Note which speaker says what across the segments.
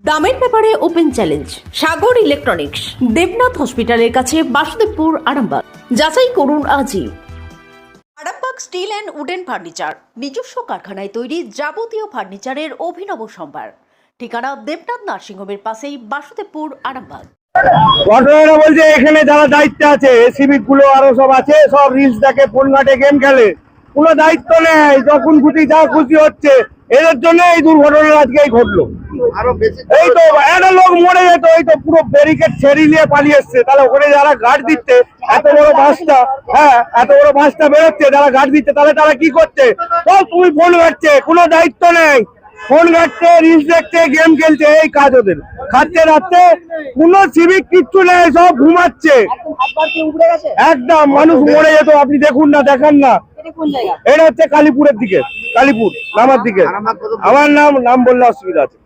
Speaker 1: দামের ব্যাপারে open challenge সাগর electronics, Debnath হসপিটালের কাছে, বাসুদেবপুর, আরামবাগ। যাচাই করুন আজই। Arambagh steel and wooden furniture, নিজস্ব কারখানায় তৈরি যাবতীয় ফার্নিচারের অভিনব সম্ভার। ঠিকানা দেবনাথ নার্সিংহোমের পাশেই, বাসুদেবপুর, আরামবাগ।
Speaker 2: ঘটনাটা বলছে এখানে যারা দায়িত্বে আছে, এসিবি গুলো আরো সব আছে, সব রিলস দেখে, ফোন ঘাটে, গেম খেলে, কোনো দায়িত্ব নেই। যখন খুশি যা খুশি হচ্ছে, এদের জন্য এই দুর্ঘটনা আজকেই ঘটলো। এই তো একটা লোক মরে যেত, এই তো পুরো ব্যারিকেড ছেড়ে নিয়ে পালিয়ে এসছে। তাহলে ওখানে যারা গার্ড দিচ্ছে, এত বড় বাসটা, এত বড় বাসটা বেরোচ্ছে, যারা গার্ড দিচ্ছে, তাহলে তারা কি করছে? সব তুমি ফোন ঘাটছে, কোনো দায়িত্ব নেই। ফোন ঘাটছে, রিলস দেখছে, গেম খেলছে, এই কাজ ওদের। খাচ্ছে রাখছে, কোনো সিভিক কিচ্ছু নেই, সব ঘুমাচ্ছে একদম। মানুষ মরে যেত, আপনি দেখুন না, দেখান না। এটা হচ্ছে কালীপুরের দিকে, কালীপুর নামার দিকে। আমার নাম বললে অসুবিধা আছে।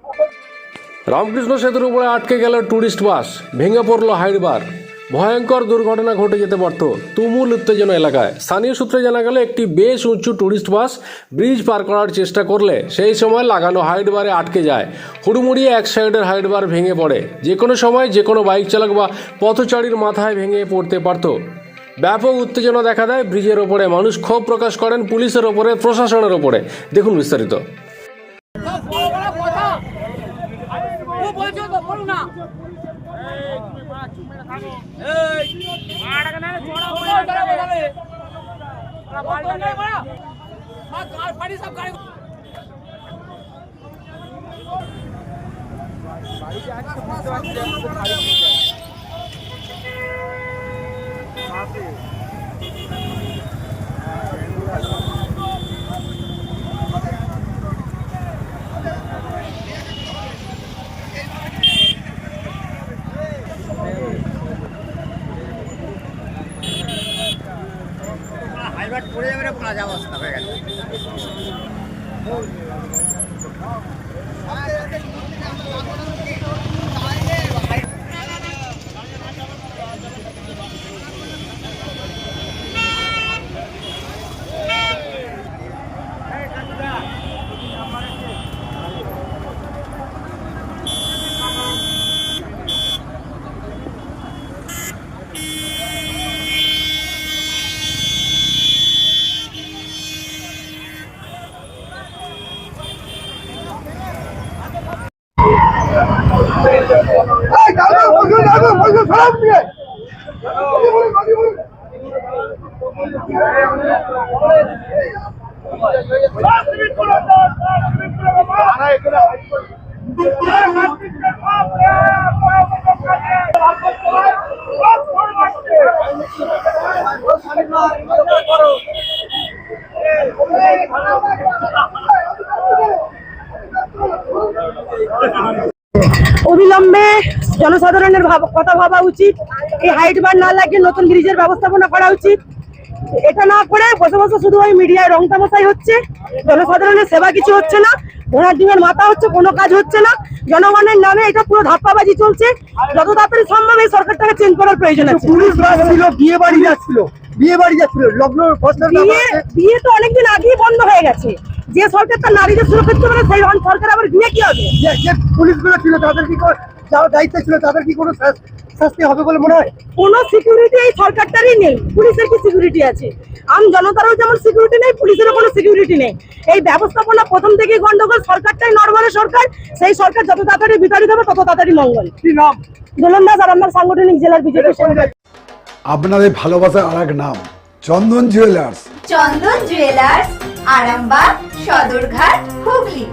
Speaker 3: রামকৃষ্ণ সেতুর উপরে আটকে গেল টুরিস্ট বাস, ভেঙে পড়ল হাইটবার। ভয়ঙ্কর দুর্ঘটনা ঘটে যেতে পারত তুমুল উত্তেজনা এলাকায়। স্থানীয় সূত্রে জানা গেল, একটি বেশ উঁচু টুরিস্ট বাস ব্রিজ পার করার চেষ্টা করলে সেই সময় লাগানো হাইটবারে আটকে যায়। হুড়মুড়িয়ে এক সাইডের হাইটবার ভেঙে পড়ে। যে কোনো সময় যে কোনো বাইক চালক বা পথচারীর মাথায় ভেঙে পড়তে পারত। ব্যাপক উত্তেজনা দেখা দেয় ব্রিজের ওপরে। মানুষ ক্ষোভ প্রকাশ করেন পুলিশের ওপরে, প্রশাসনের ওপরে। দেখুন বিস্তারিত।
Speaker 4: পড়ে যাবে, পড়া যাওয়া অবস্থা হয়ে গেছে।
Speaker 5: অবিলম্বে জনসাধারণের কথা ভাবা উচিত। এই হাইট বার না লাগিয়ে নতুন ব্রিজের ব্যবস্থাপনা করা উচিত। এটা না করে বসে বসে শুধু ওই মিডিয়ায় রং তামাশাই হচ্ছে, জনসাধারণের সেবা কিছু হচ্ছে না, ঘোড়ার ডিমের মাথা হচ্ছে, কোনো কাজ হচ্ছে না। জনগণের নামে এটা পুরো ধাপ্পাবাজি চলছে। যত তাড়াতাড়ি সম্ভব এই সরকারটাকে চেঞ্জ করার প্রয়োজন আছে।
Speaker 2: পুলিশ বাস ছিল, বিয়ে বাড়ি যাচ্ছিল,
Speaker 5: বিয়ে তো অনেকদিন আগেই বন্ধ হয়ে গেছে। যে সরকার তার নারীদের সুরক্ষিত করে, সেই সরকার আবার বিয়ে কি হবে?
Speaker 2: যে পুলিশগুলো ছিল, তাদের কি যারা দায়িত্ব ছিল, তাদের কি কোনো শাস্তি হবে বলে মনে হয়?
Speaker 5: কোনো সিকিউরিটি এই সরকারটারই নেই। পুলিশের কি সিকিউরিটি আছে? আম জনতারও যেমন সিকিউরিটি নেই, পুলিশেরও কোনো সিকিউরিটি নেই। এই ব্যবস্থাপনা প্রথম থেকেই গন্ডগোল। সরকারটাই নরমালের সরকার। সেই সরকার যত তাড়াতাড়ি বিতাড়িত হবে তত তাড়াতাড়ি মঙ্গল।
Speaker 2: কি নাম?
Speaker 5: দোলন দাস, আরামবাগ সাংগঠনিক জেলার বিজেপি।
Speaker 6: আপনাদের ভালোবাসার আরেক নাম চন্দন জুয়েলার্স।
Speaker 7: চন্দন জুয়েলার্স, আরামবাগ, সদরঘাট, হুগলি।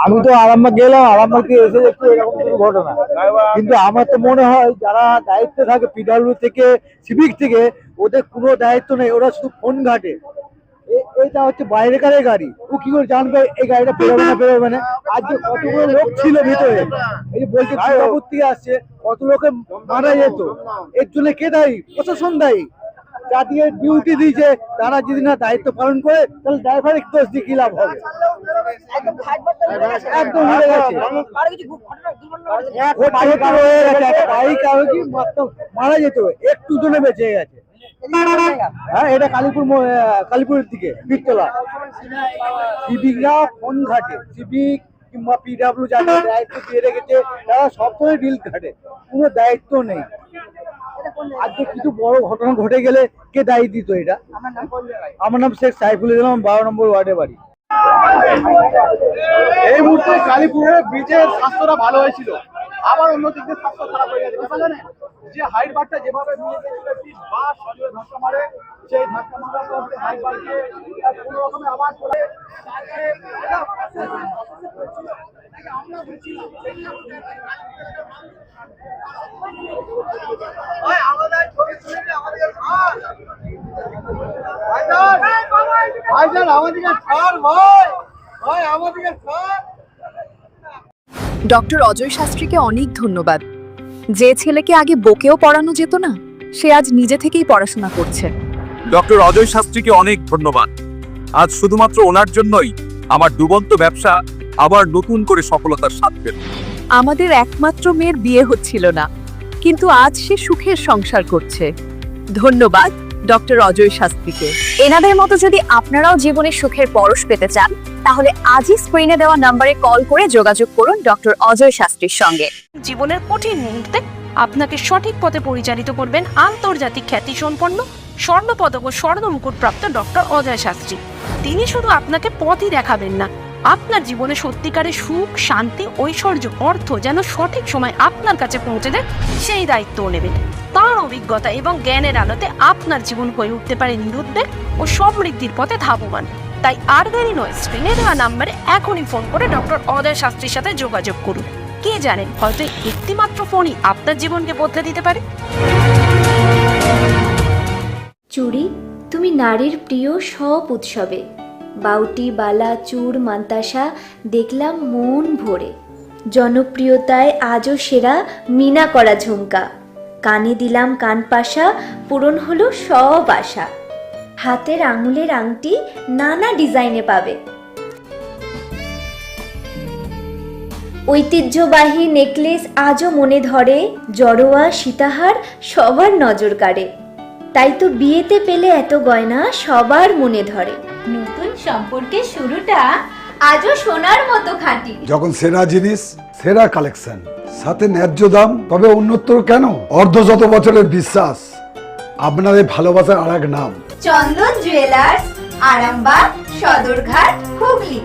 Speaker 2: আমি তো আরামবাগ গেলাম, আরামবাগ থেকে এসে দেখছি এরকম কোনো ঘটনা। কিন্তু আমার তো মনে হয় যারা দায়িত্বে থাকে, পিডাব্লিউ থেকে, সিভিক থেকে, ওদের কোনো দায়িত্ব নেই। ওরা শুধু ফোন ঘাটে, এটা হচ্ছে বাইরেকার গাড়ি, ও কি করে জানবে এই গাড়িটা বেরোবে না বেরোবে না? আজকে কতগুলো লোক ছিল ভিতরে, এই যে বলছে সিঙ্গাপুর থেকে আসছে, কত লোকে মারা যেত। এর জন্য কে দায়ী? প্রশাসন দায়ী। যাদের ডিউটি দিয়েছে তারা যদি না দায়িত্ব পালন করে, তাহলে ড্রাইভারের দোষ দিয়ে কি লাভ হবে? একদম উড়ে গেছে। বাইক আর কি মারা যেত, একটু জনে বেঁচে গেছে। হ্যাঁ, এটা কালীপুরের দিকে বীরতলা। সিভিকরা ফোন ঘাটে, সিভিক কিংবা পিডাব্লিউ যাদের দায়িত্ব দিয়ে রেখেছে তারা সবসময় ডিল ঘাটে, কোনো দায়িত্ব নেই। আজকে কিছু বড় ঘটনা ঘটে গেলে কে দায়ী দিত এটা? আমার নাম শেখ সাইফুল ইসলাম, 12 নম্বর ওয়ার্ডে বাড়ি।
Speaker 8: এই মুহূর্তে কালীপুরের ব্রিজের স্বাস্থ্যটা ভালো হয়েছিল, আবার অন্যদিক দিয়ে স্বাস্থ্য খারাপ হয়ে গেছে। কথা জানেন যে হাইট বারটা যেভাবে নিয়ে গেছিল একটি বাস সজোরে ধাক্কা মারে, সেই ধাক্কা মারার পর হাইট বারকে কোনো রকমে আবার চলে
Speaker 9: ডক্টর অজয় শাস্ত্রীকে অনেক ধন্যবাদ। যে ছেলেকে আগে বকেও পড়ানো যেত না, সে আজ নিজে থেকেই পড়াশোনা করছে।
Speaker 10: ডক্টর অজয় শাস্ত্রীকে অনেক ধন্যবাদ। আজ শুধুমাত্র ওনার জন্যই আমার ডুবন্ত ব্যবসা আবার নতুন করে সফলতার স্বাদ পেল।
Speaker 9: আমাদের একমাত্র মেয়ের বিয়ে হচ্ছিল না, কিন্তু আজ সে সুখের সংসার করছে। ধন্যবাদ ডক্টর অজয় শাস্ত্রীকে। এনাদের মতো যদি আপনারাও জীবনে সুখের পরশ পেতে চান, তাহলে আজই স্ক্রিনে দেওয়া নম্বরে কল করে যোগাযোগ করুন ডক্টর অজয় শাস্ত্রীর সঙ্গে।
Speaker 11: জীবনের কঠিন মুহূর্তে আপনাকে সঠিক পথে পরিচালিত করবেন আন্তর্জাতিক খ্যাতিসম্পন্ন স্বর্ণপদক ও স্বর্ণ মুকুট প্রাপ্ত ডক্টর অজয় শাস্ত্রী। তিনি শুধু আপনাকে পথই দেখাবেন না, আপনার জীবনে সত্যিকারের সুখ, শান্তি, ঐশ্বর্য, অর্থ যেন সঠিক সময় আপনার কাছে পৌঁছে দেয়, সেই দায়িত্বও নেবেন। তার অভিজ্ঞতা এবং জ্ঞানের আলোতে আপনার জীবন হয়ে উঠতে পারে নিরুদ্বেগ ও সমৃদ্ধির পথে ধাবমান। তাই আর দেরি নয়, স্ক্রিনে দেওয়া নাম্বারে এখনই ফোন করে ডক্টর অজয় শাস্ত্রীর সাথে যোগাযোগ করুন। কে জানেন, হয়তো একটি মাত্র ফোনই আপনার জীবনকে বদলে দিতে পারে।
Speaker 7: চুড়ি, তুমি নারীর প্রিয় সব উৎসবে। বাউটি, বালা, চূড়, মান্তাসা দেখলাম মন ভরে। জনপ্রিয়তায় আজও সেরা মিনা করা ঝুমকা। কানে দিলাম কানপাশা, পূরণ হলো সব আশা। হাতের আঙুলের আংটি নানা ডিজাইনে পাবে। ঐতিহ্যবাহী নেকলেস আজও মনে ধরে। জড়োয়া, সীতাহার সবার নজর কাড়ে। তাই তো বিয়েতে পেলে এত গয়না সবার মনে ধরে। নতুন সম্পর্কের শুরুটা আজও সোনার মতো খাঁটি।
Speaker 6: যখন সেরা জিনিস, সেরা কালেকশন, সাথে ন্যায্য দাম, তবে উন্নতর কেন? অর্ধশত বছরের বিশ্বাস, আপনাদের ভালোবাসার আর এক নাম
Speaker 7: চন্দন জুয়েলার্স, আরামবাগ, সদরঘাট, হুগলি।